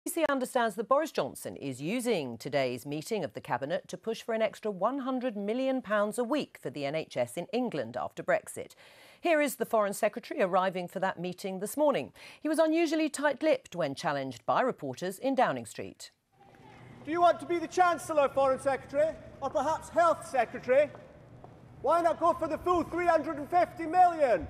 BBC understands that Boris Johnson is using today's meeting of the Cabinet to push for an extra £100 million a week for the NHS in England after Brexit. Here is the Foreign Secretary arriving for that meeting this morning. He was unusually tight-lipped when challenged by reporters in Downing Street. Do you want to be the Chancellor, Foreign Secretary, or perhaps Health Secretary? Why not go for the full 350 million?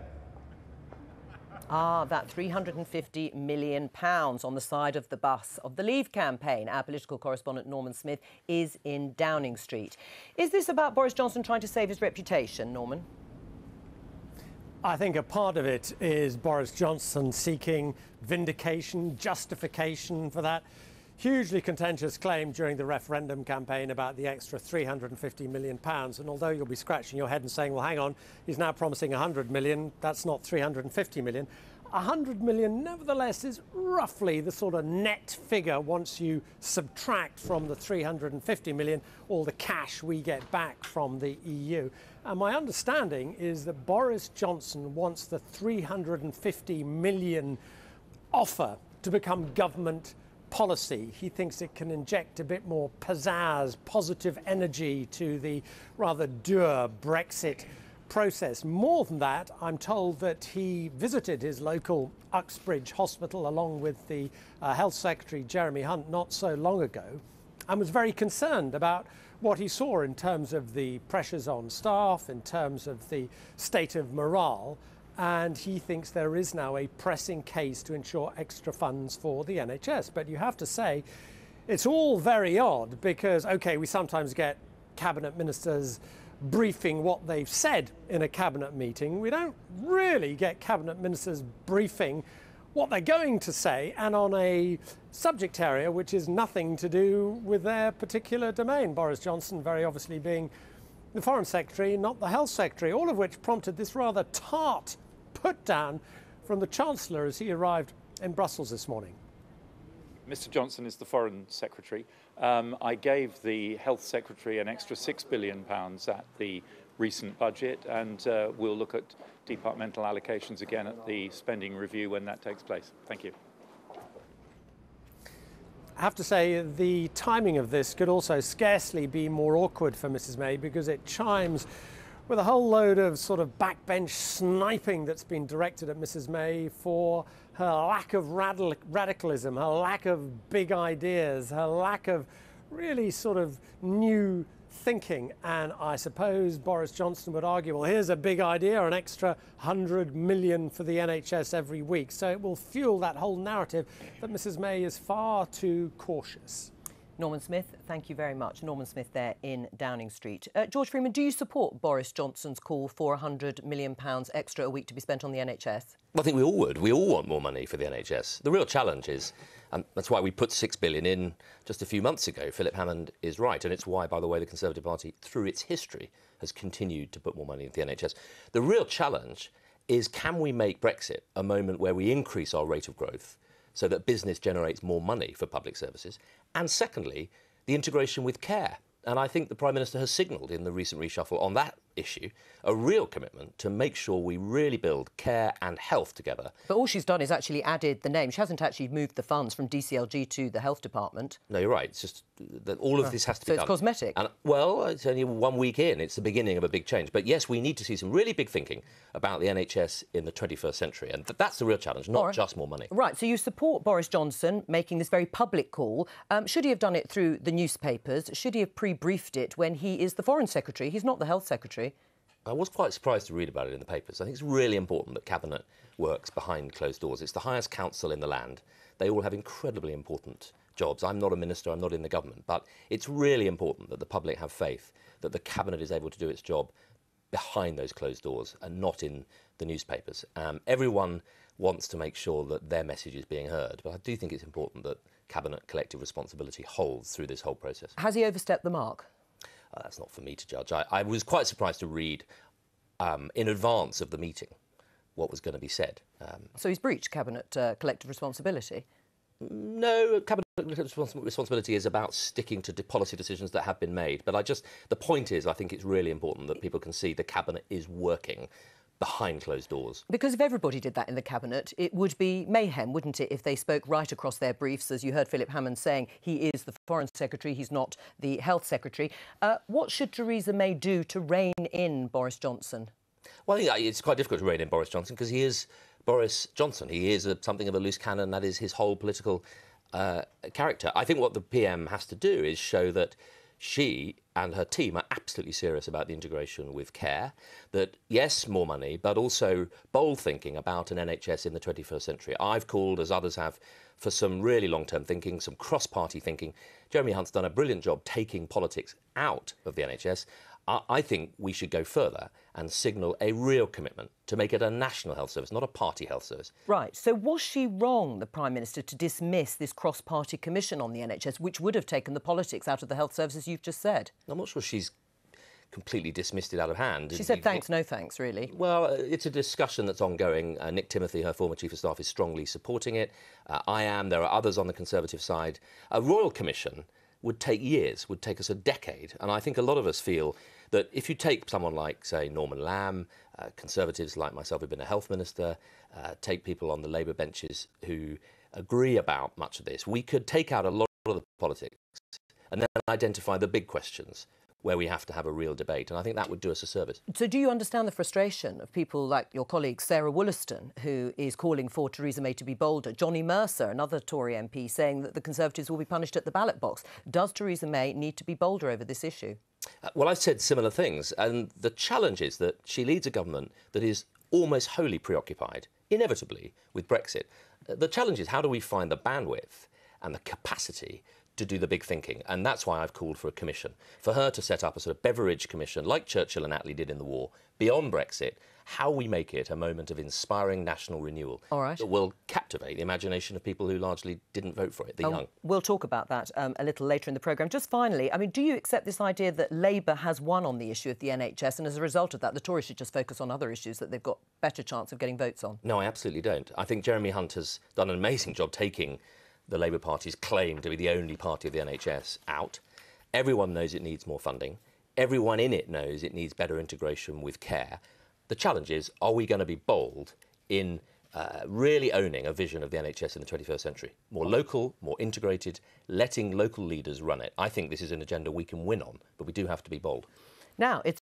Ah, that £350 million on the side of the bus of the Leave campaign. Our political correspondent Norman Smith is in Downing Street. Is this about Boris Johnson trying to save his reputation, Norman? I think a part of it is Boris Johnson seeking vindication, justification for that hugely contentious claim during the referendum campaign about the extra £350 million. And although you'll be scratching your head and saying, well, hang on, he's now promising £100 million, that's not £350 million. £100 million, nevertheless, is roughly the sort of net figure once you subtract from the £350 million all the cash we get back from the EU. And my understanding is that Boris Johnson wants the £350 million offer to become government policy. He thinks it can inject a bit more pizzazz, positive energy to the rather dour Brexit process. More than that, I'm told that he visited his local Uxbridge hospital along with the Health Secretary, Jeremy Hunt, not so long ago, and was very concerned about what he saw in terms of the pressures on staff, in terms of the state of morale. And he thinks there is now a pressing case to ensure extra funds for the NHS. But you have to say, it's all very odd because, OK, we sometimes get cabinet ministers briefing what they've said in a cabinet meeting. We don't really get cabinet ministers briefing what they're going to say and on a subject area which is nothing to do with their particular domain. Boris Johnson very obviously being the Foreign Secretary, not the Health Secretary, all of which prompted this rather tart put down from the Chancellor as he arrived in Brussels this morning. Mr. Johnson is the Foreign Secretary. I gave the Health Secretary an extra £6 billion at the recent budget, and we'll look at departmental allocations again at the spending review when that takes place. Thank you. I have to say the timing of this could also scarcely be more awkward for Mrs May because it chimes with a whole load of sort of backbench sniping that's been directed at Mrs May for her lack of radicalism, her lack of big ideas, her lack of really sort of new thinking. And I suppose Boris Johnson would argue, well, here's a big idea, an extra £100 million for the NHS every week. So it will fuel that whole narrative that Mrs May is far too cautious. Norman Smith, thank you very much. Norman Smith there in Downing Street. George Freeman, do you support Boris Johnson's call for £100 million extra a week to be spent on the NHS? Well, I think we all would. We all want more money for the NHS. The real challenge is, and that's why we put £6 billion in just a few months ago. Philip Hammond is right, and it's why, by the way, the Conservative Party, through its history, has continued to put more money into the NHS. The real challenge is, can we make Brexit a moment where we increase our rate of growth so that business generates more money for public services? And secondly, the integration with care. And I think the Prime Minister has signalled in the recent reshuffle on that issue a real commitment to make sure we really build care and health together. But all she's done is actually added the name. She hasn't actually moved the funds from DCLG to the Health Department. No, you're right. It's just that all of this has to be done. So it's cosmetic? And, well, it's only 1 week in. It's the beginning of a big change. But yes, we need to see some really big thinking about the NHS in the 21st century. And that's the real challenge, not just more money. Right, so you support Boris Johnson making this very public call. Should he have done it through the newspapers? Should he have pre-briefed it when he is the Foreign Secretary? He's not the Health Secretary. I was quite surprised to read about it in the papers. I think it's really important that Cabinet works behind closed doors. It's the highest council in the land. They all have incredibly important jobs. I'm not a minister, I'm not in the government, but it's really important that the public have faith that the Cabinet is able to do its job behind those closed doors and not in the newspapers. Everyone wants to make sure that their message is being heard, but I do think it's important that Cabinet collective responsibility holds through this whole process. Has he overstepped the mark? That's not for me to judge. I was quite surprised to read in advance of the meeting what was going to be said. So he's breached Cabinet collective responsibility? No, Cabinet responsibility is about sticking to policy decisions that have been made. But the point is, I think it's really important that people can see the Cabinet is working behind closed doors. Because if everybody did that in the Cabinet, it would be mayhem, wouldn't it, if they spoke right across their briefs, as you heard Philip Hammond saying, he is the Foreign Secretary, he's not the Health Secretary. What should Theresa May do to rein in Boris Johnson? Well, I think it's quite difficult to rein in Boris Johnson because he is Boris Johnson. He is something of a loose cannon. That is his whole political character. I think what the PM has to do is show that she and her team are absolutely serious about the integration with care, that yes, more money, but also bold thinking about an NHS in the 21st century. I've called, as others have, for some really long-term thinking, some cross-party thinking. Jeremy Hunt's done a brilliant job taking politics out of the NHS. I think we should go further and signal a real commitment to make it a national health service, not a party health service. Right. So was she wrong, the Prime Minister, to dismiss this cross-party commission on the NHS, which would have taken the politics out of the health services you've just said? I'm not sure she's completely dismissed it out of hand. She said thanks, no thanks, really. Well, it's a discussion that's ongoing. Nick Timothy, her former Chief of Staff, is strongly supporting it. I am. There are others on the Conservative side. A royal commission would take years, would take us a decade. And I think a lot of us feel that if you take someone like, say, Norman Lamb, Conservatives like myself who've been a health minister, take people on the Labour benches who agree about much of this, we could take out a lot of the politics and then identify the big questions where we have to have a real debate. And I think that would do us a service. So do you understand the frustration of people like your colleague Sarah Wollaston, who is calling for Theresa May to be bolder? Johnny Mercer, another Tory MP, saying that the Conservatives will be punished at the ballot box. Does Theresa May need to be bolder over this issue? Well, I've said similar things. And the challenge is that she leads a government that is almost wholly preoccupied, inevitably, with Brexit. The challenge is how do we find the bandwidth and the capacity to do the big thinking, and that's why I've called for a commission, for her to set up a sort of Beveridge commission, like Churchill and Attlee did in the war, beyond Brexit, how we make it a moment of inspiring national renewal that will captivate the imagination of people who largely didn't vote for it, the young. We'll talk about that a little later in the programme. Just finally, I mean, do you accept this idea that Labour has won on the issue of the NHS, and as a result of that, the Tories should just focus on other issues that they've got better chance of getting votes on? No, I absolutely don't. I think Jeremy Hunt has done an amazing job taking the Labour Party's claim to be the only party of the NHS out. Everyone knows it needs more funding. Everyone in it knows it needs better integration with care. The challenge is, are we going to be bold in really owning a vision of the NHS in the 21st century? More local, more integrated, letting local leaders run it. I think this is an agenda we can win on, but we do have to be bold. Now, it's